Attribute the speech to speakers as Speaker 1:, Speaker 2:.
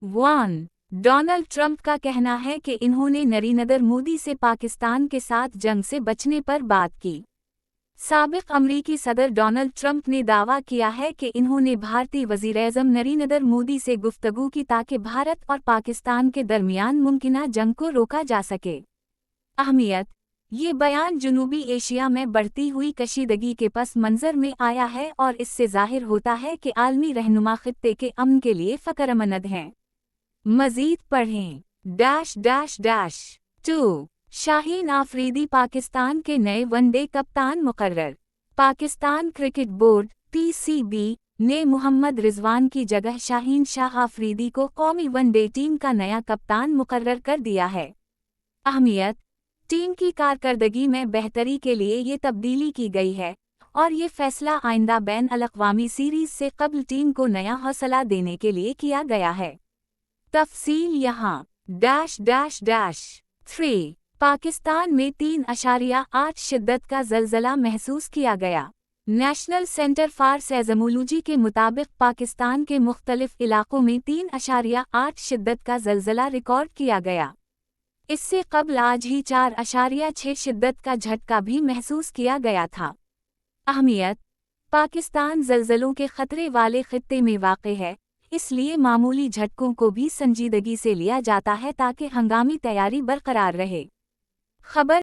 Speaker 1: 1. Donald Trump का कहना है कि इन्होंने नरेंद्र मोदी से पाकिस्तान के साथ जंग से बचने पर बात की। साबिक अमरीकी सदर डोनाल्ड ट्रंप ने दावा किया है कि इन्होंने भारतीय वज़ीर-ए-आज़म नरेंद्र मोदी से गुफ्तगू की ताकि भारत और पाकिस्तान के दरमियान मुमकिना जंग को रोका जा सके। अहमियत: ये बयान जनूबी एशिया में बढ़ती हुई कशीदगी के पस मंज़र में आया है और इससे ज़ाहिर होता है कि आलमी रहनुमा खित्ते के अमन के लिए फ़िक्रमंद हैं। मज़ीद पढ़ें। 2. शाहीन आफरीदी पाकिस्तान के नए वनडे कप्तान मुकर्रर। पाकिस्तान क्रिकेट बोर्ड (PCB) ने मोहम्मद रिजवान की जगह शाहीन शाह आफरीदी को कौमी वनडे टीम का नया कप्तान मुकर्रर कर दिया है। अहमियत: टीम की कारकर्दगी में बेहतरी के लिए ये तब्दीली की गई है और ये फैसला आइंदा बैन अल-अक़वामी सीरीज़ से कबल टीम को नया हौसला देने के लिए किया गया है। तफसील यहाँ। 3. पाकिस्तान में 3.8 शिद्दत का ज़लज़ला महसूस किया गया। नेशनल सेंटर फॉर सेज़मोलॉजी के मुताबिक पाकिस्तान के मुख्तलिफ इलाकों में 3.8 शिद्दत का ज़लज़ला रिकॉर्ड किया गया। इससे कबल आज ही 4.6 शिद्दत का झटका भी महसूस किया गया था। अहमियत: पाकिस्तान ज़लज़लों के ख़तरे वाले ख़ित्ते में वाक़े है, इसलिए मामूली झटकों को भी संजीदगी से लिया जाता है ताकि हंगामी तैयारी बरकरार रहे। खबर